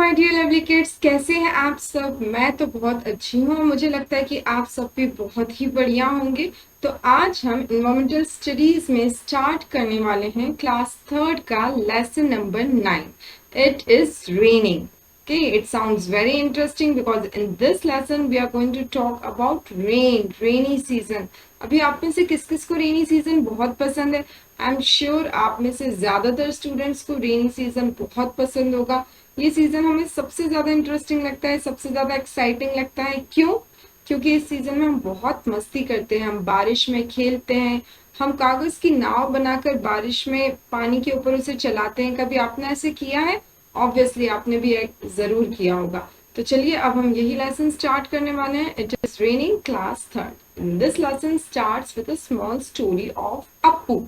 My dear lovely kids, कैसे हैं आप सब। मैं तो बहुत अच्छी हूँ। मुझे लगता है कि आप सब भी बहुत ही बढ़िया होंगे। तो आज हम इन्वायरमेंटल स्टडीज में स्टार्ट करने वाले हैं क्लास थर्ड का lesson number 9। It is raining. Okay, it sounds very interesting because in this lesson we are going to talk about rainy season. अभी आप में से किस किस को रेनी सीजन बहुत पसंद है? आई एम श्योर आप में से ज्यादातर स्टूडेंट्स को रेनी सीजन बहुत पसंद होगा। ये सीजन हमें सबसे ज्यादा इंटरेस्टिंग लगता है, सबसे ज्यादा एक्साइटिंग लगता है। क्यों? क्योंकि इस सीजन में हम बहुत मस्ती करते हैं, हम बारिश में खेलते हैं, हम कागज की नाव बनाकर बारिश में पानी के ऊपर उसे चलाते हैं। कभी आपने ऐसे किया है? ऑब्वियसली आपने भी जरूर किया होगा। तो चलिए अब हम यही लेसन स्टार्ट करने वाले हैं। It is raining class third. This lesson starts with a small story of Appu.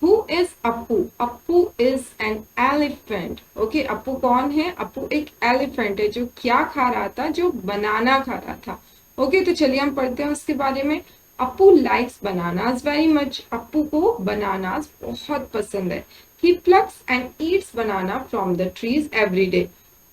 Who is Appu? Appu is an elephant. Okay, Appu कौन है? Appu एक elephant है जो क्या खा रहा था? जो बनाना खा रहा था। Okay, तो चलिए हम पढ़ते हैं उसके बारे में। Appu likes bananas very much. Appu को bananas बहुत पसंद है। He plucks and eats banana from the trees every day.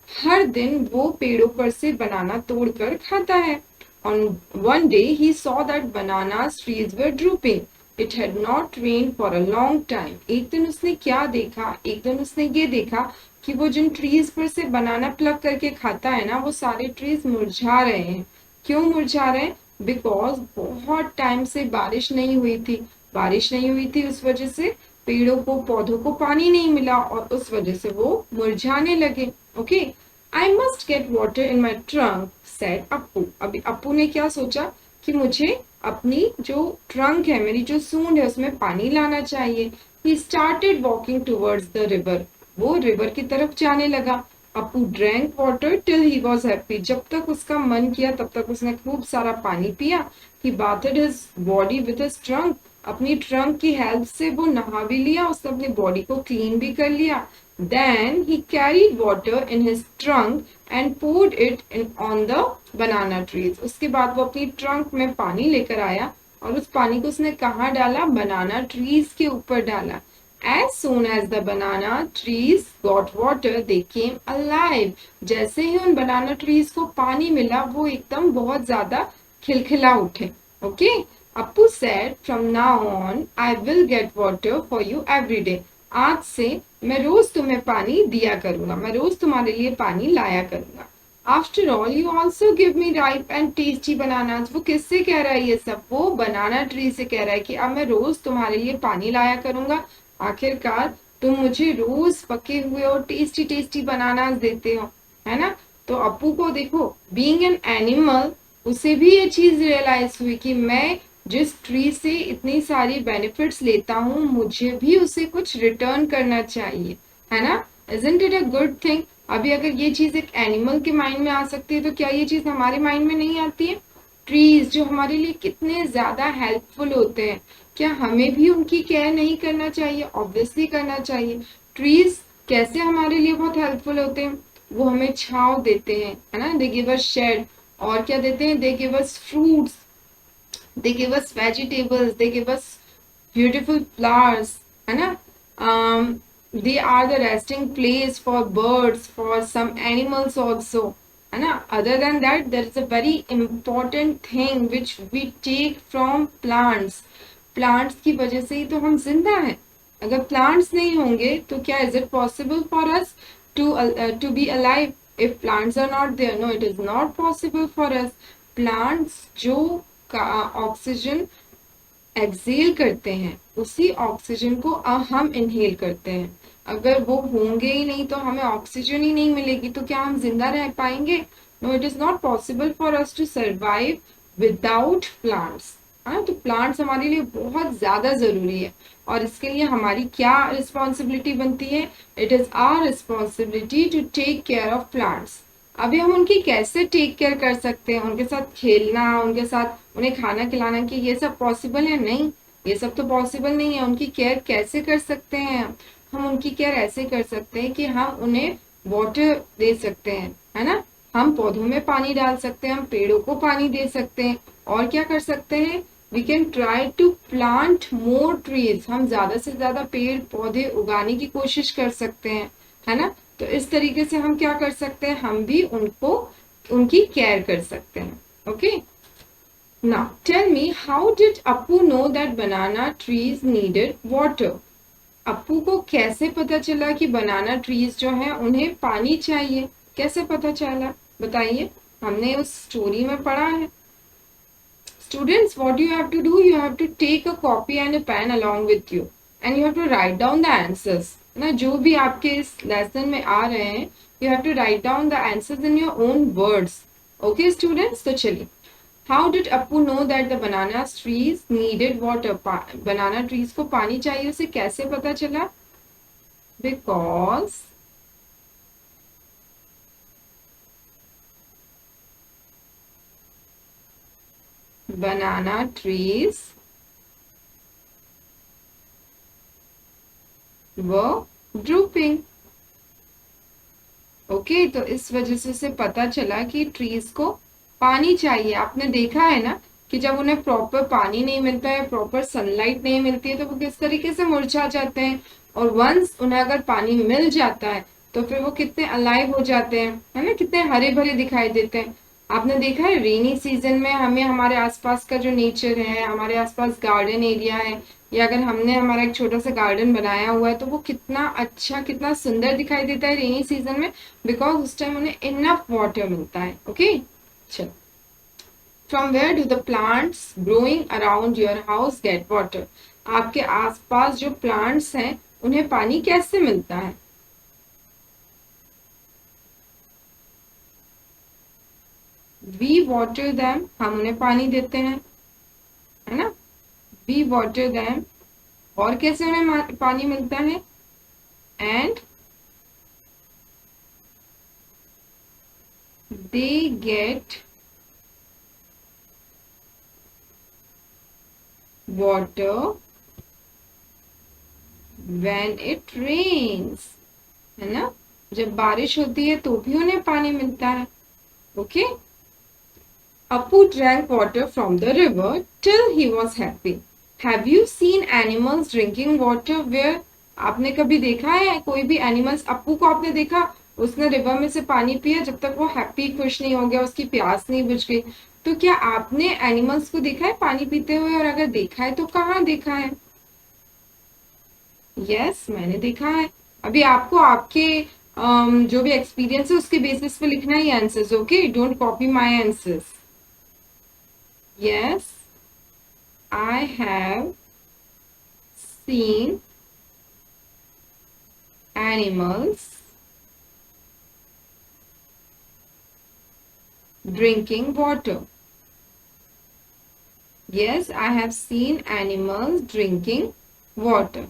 हर दिन वो पेड़ों पर से बनाना तोड़कर खाता है। On one day he saw that bananas trees were drooping. It had not rained for a long time. एक दिन उसने क्या देखा? एक दिन उसने ये देखा कि वो जिन ट्रीज पर से बनाना प्लग करके खाता है ना, वो सारे ट्रीज मुरझा रहे हैं। क्यों मुरझा रहे हैं? बिकॉज बहुत टाइम से बारिश नहीं हुई थी। बारिश नहीं हुई थी, उस वजह से पेड़ों को, पौधों को पानी नहीं मिला और उस वजह से वो मुरझाने लगे। Okay, I must get water in my trunk, said Appu. अभी अप्पू ने क्या सोचा कि मुझे अपनी जो ट्रंक है, मेरी जो सूंड है, उसमें पानी लाना चाहिए। He started walking towards the river. वो रिवर की तरफ जाने लगा। Appu drank water till he was happy. जब तक उसका मन किया तब तक उसने खूब सारा पानी पिया। He bathed his body with his trunk. अपनी ट्रंक की हेल्प से वो नहा भी लिया, उसने अपनी बॉडी को क्लीन भी कर लिया। Then he carried water in his trunk and poured it on the banana trees. उसके बाद वो अपनी ट्रंक में पानी लेकर आया और उस पानी को उसने कहाँ डाला? बनाना ट्रीज के ऊपर डाला। As soon as the banana trees got water, they came alive. जैसे ही उन बनाना ट्रीज को पानी मिला, वो एकदम बहुत ज्यादा खिलखिला उठे। Okay? Appu said, from now on, I will get water for you every day. आज से मैं रोज तुम्हें पानी दिया करूंगा, मैं रोज तुम्हारे लिए पानी लाया करूंगा। After all you also give me ripe and tasty bananas. वो किससे कह रहा है ये सब? वो बनाना ट्री से कह रहा है कि अब मैं रोज तुम्हारे लिए पानी लाया करूंगा। आखिरकार तुम मुझे रोज पके हुए और टेस्टी टेस्टी बनानास देते हो, है ना। तो अप्पू को देखो, बीइंग एन एनिमल, उसे भी ये चीज रियलाइज हुई कि मैं जिस ट्री से इतनी सारी बेनिफिट्स लेता हूँ, मुझे भी उसे कुछ रिटर्न करना चाहिए, है ना। Isn't it a good thing? अभी अगर ये चीज एक एनिमल के माइंड में आ सकती है, तो क्या ये चीज हमारे माइंड में नहीं आती है? ट्रीज जो हमारे लिए कितने ज्यादा हेल्पफुल होते हैं, क्या हमें भी उनकी केयर नहीं करना चाहिए? ऑब्वियसली करना चाहिए। ट्रीज कैसे हमारे लिए बहुत हेल्पफुल होते हैं? वो हमें छांव देते हैं, है ना। They give us shade. और क्या देते हैं? They give us fruits, they give us vegetables, they give us beautiful flowers, है ना। They are the resting place for birds, for some animals also, है ना। Other than that, there is a very important thing which we take from plants. Plants की वजह से ही तो हम जिंदा हैं। अगर plants नहीं होंगे तो क्या is it possible for us to be alive? If plants are not there, no, it is not possible for us. Plants जो का ऑक्सीजन एक्सेल करते हैं, उसी ऑक्सीजन को हम इनहेल करते हैं। अगर वो होंगे ही नहीं, तो हमें ऑक्सीजन ही नहीं मिलेगी, तो क्या हम जिंदा रह पाएंगे? No, it is not possible for us to survive without plants. हाँ, तो प्लांट्स हमारे लिए बहुत ज्यादा जरूरी है। और इसके लिए हमारी क्या रिस्पॉन्सिबिलिटी बनती है? It is our responsibility to take care of plants. अभी हम उनकी कैसे टेक केयर कर सकते हैं? उनके साथ खेलना, उनके साथ उन्हें खाना खिलाना, कि ये सब पॉसिबल है? नहीं, ये सब तो पॉसिबल नहीं है। उनकी केयर कैसे कर सकते हैं? हम उनकी केयर ऐसे कर सकते हैं कि हम उन्हें वाटर दे सकते हैं, है ना। हम पौधों में पानी डाल सकते हैं, हम पेड़ों को पानी दे सकते हैं। और क्या कर सकते हैं? We can try to plant more trees. हम ज्यादा से ज्यादा पेड़ पौधे उगाने की कोशिश कर सकते हैं, है ना। तो इस तरीके से हम क्या कर सकते हैं, हम भी उनको उनकी केयर कर सकते हैं। Okay, now tell me, how did Appu know that banana trees needed water? Appu को कैसे पता चला कि बनाना ट्रीज जो है उन्हें पानी चाहिए? कैसे पता चला बताइए, हमने उस स्टोरी में पढ़ा है। Students, what you have to do, you have to take a copy and a pen along with you and you have to write down the answers. ना जो भी आपके इस लेसन में आ रहे हैं, you have to write down the answers in your own words. Okay, students? तो चलिए, how did Appu know that the banana trees needed water? Banana trees को पानी चाहिए, उसे कैसे पता चला? Because banana trees were drooping. Okay, तो इस वजह से उसे पता चला कि ट्रीज को पानी चाहिए। आपने देखा है ना कि जब उन्हें प्रॉपर पानी नहीं मिलता है, प्रॉपर सनलाइट नहीं मिलती है, तो वो किस तरीके से मुरझा जाते हैं। और वंस उन्हें अगर पानी मिल जाता है तो फिर वो कितने अलाइव हो जाते हैं, है ना, कितने हरे भरे दिखाई देते हैं। आपने देखा है रेनी सीजन में हमें हमारे आसपास का जो नेचर है, हमारे आसपास गार्डन एरिया है, या अगर हमने हमारा एक छोटा सा गार्डन बनाया हुआ है तो वो कितना अच्छा, कितना सुंदर दिखाई देता है रेनी सीजन में, बिकॉज उस टाइम उन्हें इनफ वाटर मिलता है। ओके, चलो, from where do the plants growing around your house get water? आपके आसपास जो प्लांट्स हैं उन्हें पानी कैसे मिलता है? वी वाटर दैम, हम उन्हें पानी देते हैं, है ना, वी वाटर दैम। और कैसे उन्हें पानी मिलता है? And they get water when it rains, है ना, जब बारिश होती है तो भी उन्हें पानी मिलता है। Okay, Appu drank water from the river till he was happy. Have you seen animals drinking water where? आपने कभी देखा है कोई भी एनिमल्स, अप्पू को आपने देखा उसने रिवर में से पानी पिया जब तक वो हैप्पी, खुश नहीं हो गया, उसकी प्यास नहीं बुझ गई? तो क्या आपने एनिमल्स को देखा है पानी पीते हुए? और अगर देखा है तो कहाँ देखा है? यस, मैंने देखा है। अभी आपको आपके जो भी एक्सपीरियंस है उसके बेसिस पे लिखना ही answers. Okay, don't copy my answers. Yes, I have seen animals drinking water. Yes, I have seen animals drinking water.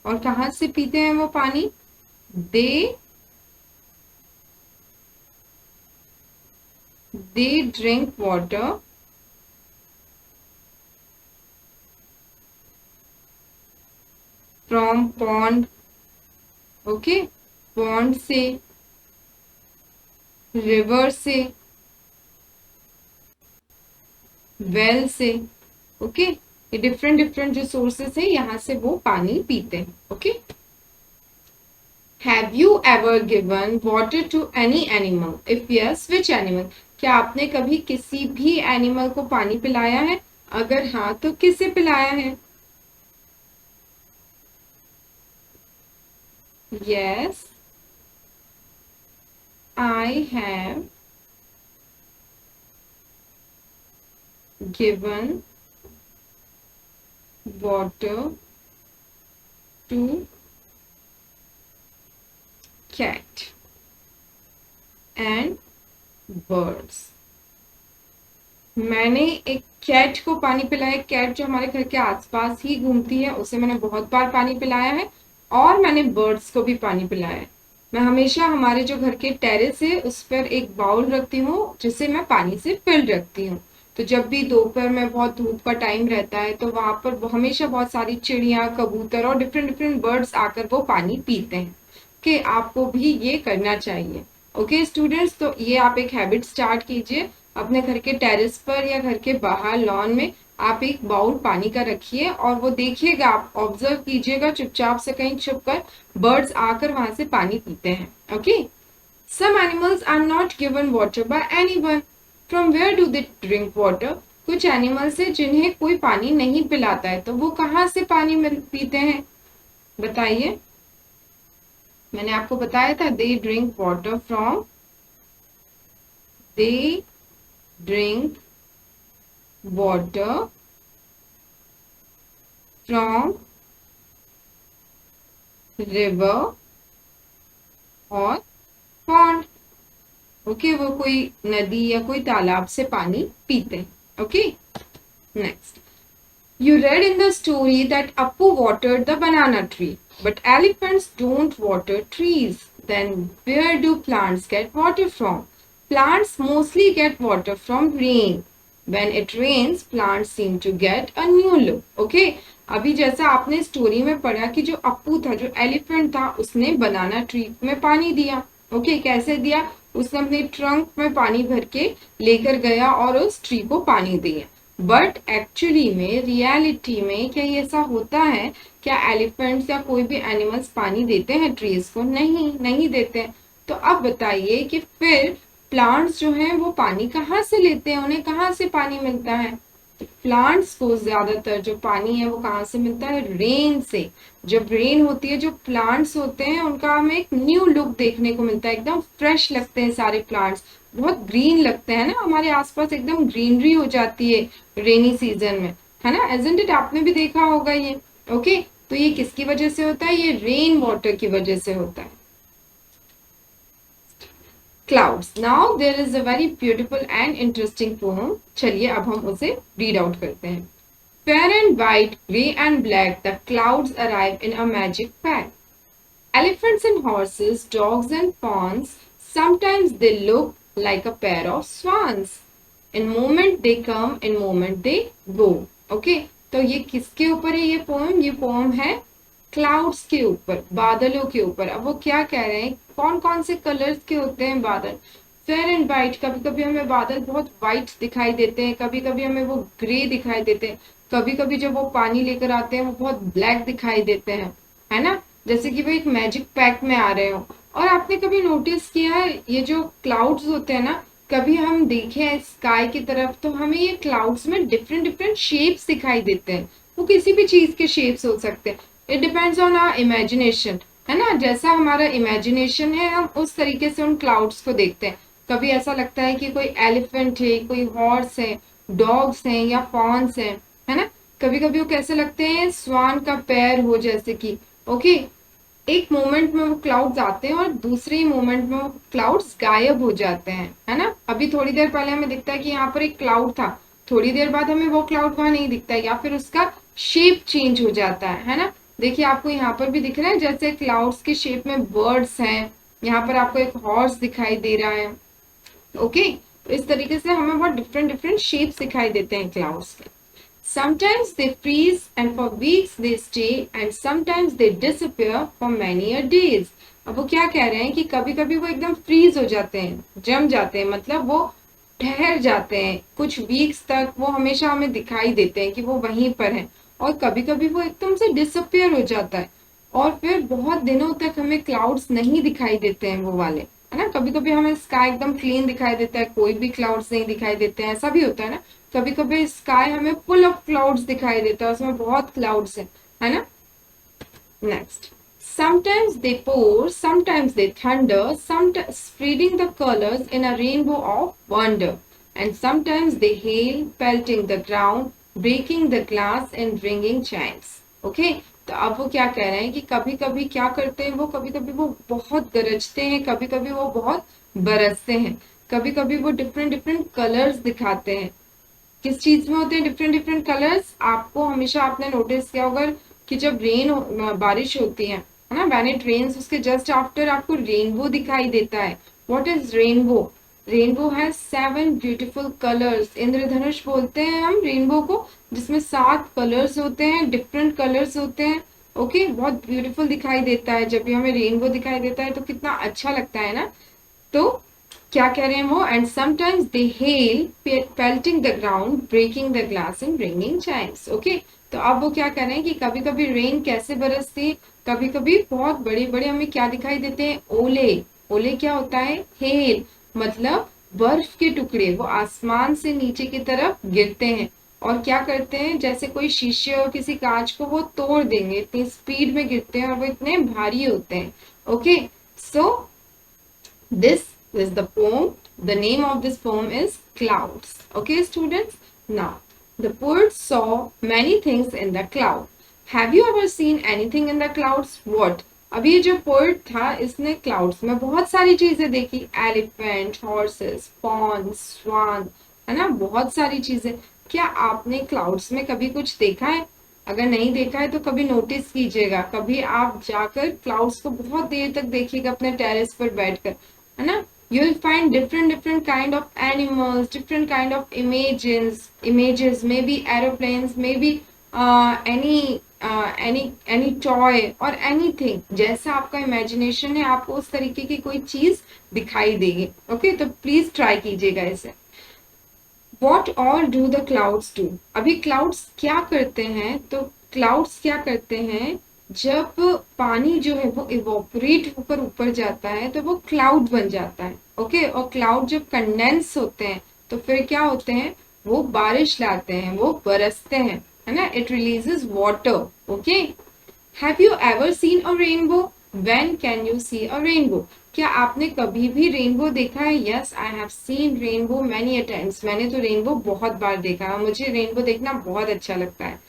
और कहाँ से पीते हैं वो पानी? They drink water from pond. Okay, pond से, रिवर से, वेल से। ओके, ये डिफरेंट डिफरेंट जो सोर्सेस है यहाँ से वो पानी पीते हैं। Okay, have you ever given water to any animal? If yes, which animal? क्या आपने कभी किसी भी एनिमल को पानी पिलाया है? अगर हाँ तो किसे पिलाया है? Yes, I have given water to cat and birds. मैंने एक कैट को पानी पिलाया। कैट जो हमारे घर के आसपास ही घूमती है उसे मैंने बहुत बार पानी पिलाया है, और मैंने बर्ड्स को भी पानी पिलाया है। मैं हमेशा हमारे जो घर के टेरेस है उस पर एक बाउल रखती हूँ जिसे मैं पानी से फिल रखती हूँ। तो जब भी दोपहर में बहुत धूप का टाइम रहता है तो वहां पर हमेशा बहुत सारी चिड़िया, कबूतर और डिफरेंट डिफरेंट बर्ड्स आकर वो पानी पीते हैं। कि आपको भी ये करना चाहिए। ओके स्टूडेंट्स, तो ये आप एक हैबिट स्टार्ट कीजिए अपने घर के टेरेस पर या घर के बाहर लॉन में आप एक बाउल पानी का रखिए और वो देखिएगा, आप ऑब्जर्व कीजिएगा चुपचाप से कहीं छुप कर बर्ड्स आकर वहां से पानी पीते हैं. Okay. Some animals are not given water by anyone. From where do they drink water? कुछ एनिमल्स है जिन्हें कोई पानी नहीं पिलाता है, तो वो कहाँ से पानी पीते हैं बताइए. मैंने आपको बताया था they drink water from, they drink water from river और पॉन्ड. ओके, वो कोई नदी या कोई तालाब से पानी पीते हैं. Okay. Next. You read in the story that Appu watered the banana tree, but elephants don't water trees. Then where do plants get water from? Plants mostly get water from rain. When it rains, plants seem to get a new look. Okay? अभी जैसा आपने story में पढ़ा कि जो अप्पू था, जो elephant था, उसने बनाना ट्री में पानी दिया. ओके, कैसे दिया? उसने अपने ट्रंक में पानी भर के लेकर गया और उस ट्री को पानी दिया. बट एक्चुअली में, रियलिटी में क्या ये ऐसा होता है? क्या एलिफेंट्स या कोई भी एनिमल्स पानी देते हैं ट्रीज को? नहीं, नहीं देते हैं. तो अब बताइए कि फिर प्लांट्स जो हैं वो पानी कहाँ से लेते हैं? उन्हें कहाँ से पानी मिलता है? प्लांट्स को ज्यादातर जो पानी है वो कहाँ से मिलता है? रेन से. जब रेन होती है, जो प्लांट्स होते हैं उनका हमें एक न्यू लुक देखने को मिलता है. एकदम फ्रेश लगते हैं सारे प्लांट्स, बहुत ग्रीन लगते हैं ना, हमारे आसपास एकदम ग्रीनरी हो जाती है रेनी सीजन में, है ना. एजंट इट, आपने भी देखा होगा ये. ओके. तो ये किसकी वजह से होता है? ये रेन वाटर की वजह से होता है. Clouds. Now there is a very beautiful and interesting poem. चलिए अब हम उसे read out करते हैं. Fair and white, grey and black, the clouds arrive in a magic pack. Elephants and horses, dogs and fawns, sometimes they look like a pair of swans. In moment they come, in moment they go. Okay? तो ये किसके ऊपर है ये poem? ये poem है clouds के ऊपर, बादलों के ऊपर. अब वो क्या कह रहे हैं? कौन कौन से कलर्स के होते हैं बादल? Fair and white. कभी कभी हमें बादल बहुत वाइट दिखाई देते हैं, कभी कभी हमें वो ग्रे दिखाई देते हैं, कभी कभी जब वो पानी लेकर आते हैं वो बहुत ब्लैक दिखाई देते हैं, है ना. जैसे कि वो एक मैजिक पैक में आ रहे हो. और आपने कभी नोटिस किया है ये जो क्लाउड्स होते हैं ना, कभी हम देखें स्काई की तरफ तो हमें ये क्लाउड्स में डिफरेंट डिफरेंट शेप्स दिखाई देते हैं. वो किसी भी चीज के शेप्स हो सकते हैं. It depends on our imagination, है ना. जैसा हमारा इमेजिनेशन है हम उस तरीके से उन क्लाउड्स को देखते हैं. कभी ऐसा लगता है कि कोई एलिफेंट है, कोई हॉर्स है, डॉग्स हैं या फॉन्स हैं, है ना. कभी कभी वो कैसे लगते हैं? स्वान का पैर हो जैसे कि. ओके. एक मोमेंट में वो क्लाउड्स आते हैं और दूसरे ही मोमेंट में वो क्लाउड्स गायब हो जाते हैं, है ना. अभी थोड़ी देर पहले हमें दिखता है कि यहाँ पर एक क्लाउड था, थोड़ी देर बाद हमें वो क्लाउड वहां नहीं दिखता है, या फिर उसका शेप चेंज हो जाता है ना. देखिए आपको यहाँ पर भी दिख रहा है जैसे क्लाउड्स के शेप में बर्ड्स हैं. यहाँ पर आपको एक हॉर्स दिखाई दे रहा है. ओके. तो इस तरीके से हमें बहुत डिफरेंट डिफरेंट शेप्स दिखाई देते हैं क्लाउड्स के. Sometimes they freeze and for weeks they stay and sometimes they disappear for many a days. अब वो क्या कह रहे हैं कि कभी कभी वो एकदम फ्रीज हो जाते हैं, जम जाते हैं, मतलब वो ठहर जाते हैं कुछ वीक्स तक. वो हमेशा हमें दिखाई देते हैं कि वो वहीं पर हैं. और कभी कभी वो एकदम से डिसअपियर हो जाता है और फिर बहुत दिनों तक हमें क्लाउड्स नहीं दिखाई देते हैं वो वाले, है ना. कभी कभी हमें स्काई एकदम क्लीन दिखाई देता है, कोई भी क्लाउड्स नहीं दिखाई देते हैं, ऐसा भी होता है ना. कभी कभी स्काई हमें फुल ऑफ क्लाउड्स दिखाई देता है, उसमें बहुत क्लाउड्स है ना. Next. Sometimes they pour, sometimes they thunder, sometimes spreading the colors in a rainbow of wonder. And sometimes they hail, pelting the ground, breaking the glass and ringing chimes. Okay? तो अब वो क्या कह रहे हैं कि कभी कभी क्या करते हैं वो, कभी कभी वो बहुत गरजते हैं, कभी कभी वो बहुत बरसते हैं, कभी कभी वो डिफरेंट डिफरेंट कलर्स दिखाते हैं. किस चीज में होते हैं डिफरेंट डिफरेंट कलर्स? आपको हमेशा आपने नोटिस किया होगा कि जब बारिश होती है ना, व्हेन इट रेन्स, उसके जस्ट आफ्टर आपको रेनबो दिखाई देता है. What is rainbow? Rainbow has 7 beautiful colours. इंद्रधनुष बोलते हैं हम रेनबो को, जिसमें 7 कलर्स होते हैं, डिफरेंट कलर्स होते हैं. ओके. बहुत ब्यूटीफुल दिखाई देता है. जब भी हमें रेनबो दिखाई देता है तो कितना अच्छा लगता है ना. तो क्या कह रहे हैं वो, and sometimes they hail pelting the ground breaking the glass and ringing chimes. Okay, तो अब वो क्या कर रहे हैं कि कभी कभी रेन कैसे बरसती है, कभी कभी बहुत बड़े बड़े हमें क्या दिखाई देते हैं, ओले। ओले क्या होता है, हेल, मतलब बर्फ के टुकड़े वो आसमान से नीचे की तरफ गिरते हैं और क्या करते हैं, जैसे कोई शीशे और किसी कांच को वो तोड़ देंगे, इतनी स्पीड में गिरते हैं और वो इतने भारी होते हैं। Okay, so this is the poem. The name of this poem is Clouds. Okay, students? Now, the poet saw many things in the cloud. Have you ever seen anything in the clouds? What? अभी ये जो poet था इसने clouds में बहुत सारी चीजें देखी, एलिफेंट, हॉर्सेस, पॉन्स, स्वान, है ना, बहुत सारी चीजें। क्या आपने क्लाउड्स में कभी कुछ देखा है? अगर नहीं देखा है तो कभी नोटिस कीजिएगा, कभी आप जाकर क्लाउड्स को बहुत देर तक देखिएगा अपने टेरेस पर बैठकर, है ना। You will find different kind of animals, different kind of images, maybe aeroplanes, maybe any toy or anything। जैसा आपका इमेजिनेशन है आपको उस तरीके की कोई चीज दिखाई देगी। ओके, तो प्लीज ट्राई कीजिएगा इसे। What all do the clouds do? अभी क्लाउड्स क्या करते हैं, तो क्लाउड्स क्या करते हैं, जब पानी जो है वो इवोपरेट होकर ऊपर जाता है तो वो क्लाउड बन जाता है। ओके, और क्लाउड जब कंडेंस होते हैं तो फिर क्या होते हैं, वो बारिश लाते हैं, वो बरसते हैं, है ना। It releases water. Okay, have you ever seen a rainbow? When can you see a rainbow? क्या आपने कभी भी रेनबो देखा है? Yes, I have seen rainbow many a times. मैंने तो रेनबो बहुत बार देखा है, मुझे रेनबो देखना बहुत अच्छा लगता है।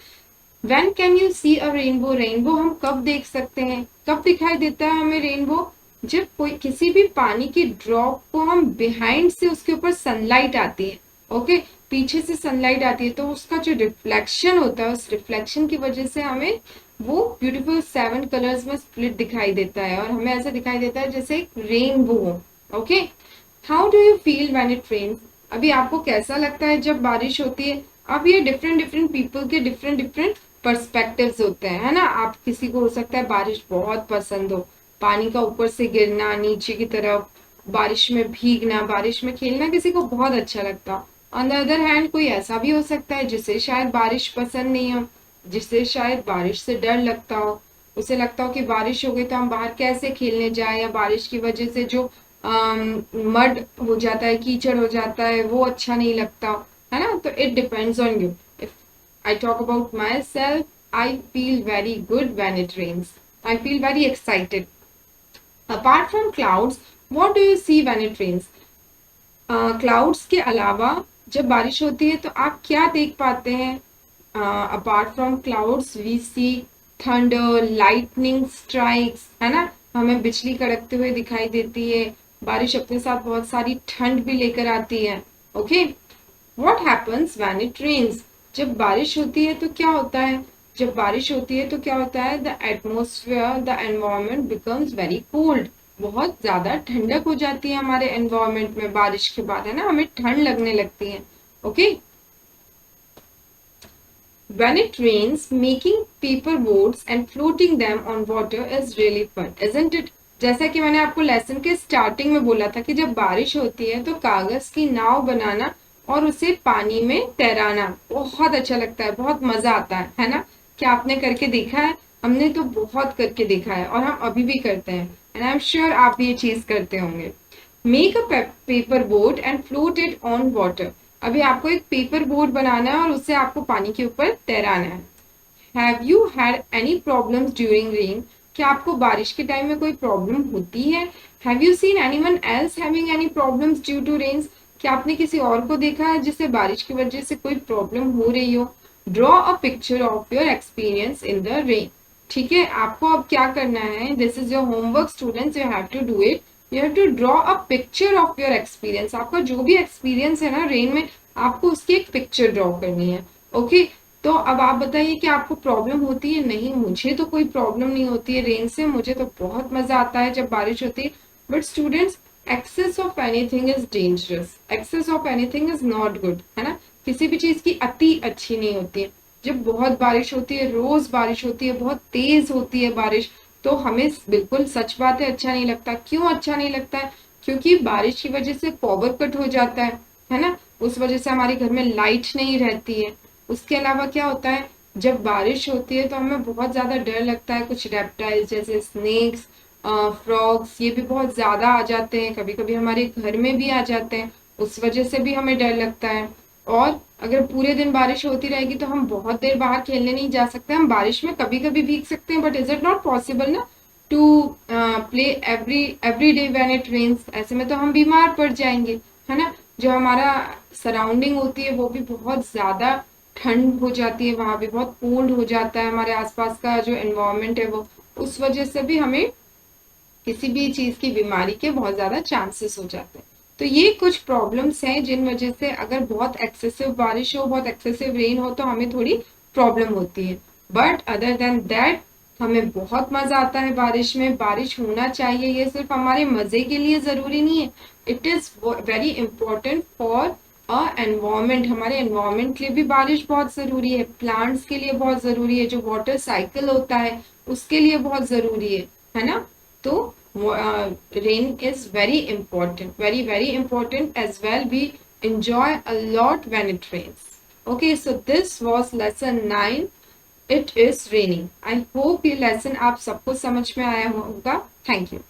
When can you see a rainbow? Rainbow हम कब देख सकते हैं, कब दिखाई देता है हमें रेनबो? जब कोई किसी भी पानी की ड्रॉप को हम बिहाइंड से उसके ऊपर सनलाइट आती है, ओके, पीछे से सनलाइट आती है तो उसका जो रिफ्लेक्शन होता है उस रिफ्लेक्शन की वजह से हमें वो ब्यूटीफुल 7 कलर्स में स्प्लिट दिखाई देता है और हमें ऐसा दिखाई देता है जैसे एक रेनबो हो। Okay, how do you feel when it rains? अभी आपको कैसा लगता है जब बारिश होती है? अब ये डिफरेंट डिफरेंट पीपल के डिफरेंट डिफरेंट पर्सपेक्टिव्स होते हैं, है ना। आप किसी को हो सकता है बारिश बहुत पसंद हो, पानी का ऊपर से गिरना नीचे की तरफ, बारिश में भीगना, बारिश में खेलना किसी को बहुत अच्छा लगता। ऑन द अदर हैंड कोई ऐसा भी हो सकता है जिसे शायद बारिश पसंद नहीं हो, जिसे शायद बारिश से डर लगता हो, उसे लगता हो कि बारिश हो गई तो हम बाहर कैसे खेलने जाए, या बारिश की वजह से जो मड हो जाता है, कीचड़ हो जाता है, वो अच्छा नहीं लगता, है ना। तो it depends on you. If I talk about myself, I feel very good when it rains. I feel very excited. Apart from clouds, what do you see when it rains? Clouds के अलावा जब बारिश होती है तो आप क्या देख पाते हैं? Apart from clouds we see thunder, lightning strikes, है ना, हमें बिजली कड़कते हुए दिखाई देती है। बारिश अपने साथ बहुत सारी ठंड भी लेकर आती है। Okay, What happens when it rains? जब बारिश होती है तो क्या होता है? जब बारिश होती है तो क्या होता है? The atmosphere, the environment becomes very cold. बहुत ज्यादा ठंडक हो जाती है हमारे एनवायरमेंट में बारिश के बाद, है ना, हमें ठंड लगने लगती है। Okay, When it rains, making paper boats and floating them on water is really fun, isn't it? जैसा कि मैंने आपको लेसन के स्टार्टिंग में बोला था कि जब बारिश होती है तो कागज की नाव बनाना और उसे पानी में तैराना बहुत अच्छा लगता है, बहुत मजा आता है ना। क्या आपने करके देखा है? हमने तो बहुत करके देखा है और हम अभी भी करते हैं, एंड आई एम श्योर आप भी ये चीज करते होंगे। Make a paper boat and float it on water. अभी आपको एक पेपर बोट बनाना है और उससे आपको पानी के ऊपर तैराना है। Have you had any problems during rain? क्या आपको बारिश के टाइम में कोई प्रॉब्लम होती है? Have you seen anyone else having any problems due to rains? क्या आपने किसी और को देखा है जिससे बारिश की वजह से कोई प्रॉब्लम हो रही हो? Draw a picture of your experience in the rain. ठीक है, आपको अब क्या करना है, this is your homework students, you have to do it. You have to draw a picture of your experience. आपका जो भी एक्सपीरियंस है ना रेन में, आपको उसकी एक पिक्चर ड्रॉ करनी है। ओके, तो अब आप बताइए कि आपको प्रॉब्लम होती है? नहीं, मुझे तो कोई प्रॉब्लम नहीं होती है रेन से, मुझे तो बहुत मजा आता है जब बारिश होती है। But students, excess of anything is dangerous, excess of anything is not good, है ना। किसी भी चीज की अति अच्छी नहीं होती है। जब बहुत बारिश होती है, रोज बारिश होती है, बहुत तेज होती है बारिश, तो हमें बिल्कुल सच बात है अच्छा नहीं लगता। क्यों अच्छा नहीं लगता है? क्योंकि बारिश की वजह से पावर कट हो जाता है ना, उस वजह से हमारे घर में लाइट नहीं रहती है। उसके अलावा क्या होता है, जब बारिश होती है तो हमें बहुत ज्यादा डर लगता है, कुछ रेप्टाइल्स जैसे स्नेक्स, फ्रॉग्स, ये भी बहुत ज्यादा आ जाते हैं, कभी कभी हमारे घर में भी आ जाते हैं, उस वजह से भी हमें डर लगता है। और अगर पूरे दिन बारिश होती रहेगी तो हम बहुत देर बाहर खेलने नहीं जा सकते। हम बारिश में कभी कभी भीग सकते हैं, but is it not possible ना to play every day when it rains. ऐसे में तो हम बीमार पड़ जाएंगे, है ना। जो हमारा सराउंडिंग होती है वो भी बहुत ज्यादा ठंड हो जाती है, वहां भी बहुत कोल्ड हो जाता है, हमारे आसपास का जो एनवायरनमेंट है वो, उस वजह से भी हमें किसी भी चीज की बीमारी के बहुत ज्यादा चांसेस हो जाते हैं। तो ये कुछ प्रॉब्लम्स हैं जिन वजह से अगर बहुत एक्सेसिव बारिश हो, बहुत एक्सेसिव रेन हो तो हमें थोड़ी प्रॉब्लम होती है। बट अदर देन दैट हमें बहुत मजा आता है बारिश में। बारिश होना चाहिए, ये सिर्फ हमारे मजे के लिए जरूरी नहीं है, it is very important for a environment. हमारे एनवायरमेंट के लिए भी बारिश बहुत जरूरी है, प्लांट्स के लिए बहुत जरूरी है, जो वाटर साइकिल होता है उसके लिए बहुत जरूरी है ना। तो rain is very important, very very important as well. We enjoy a lot when it rains. Okay, so this was lesson 9. It is raining. I hope ये lesson आप सबको समझ में आया होगा. Thank you.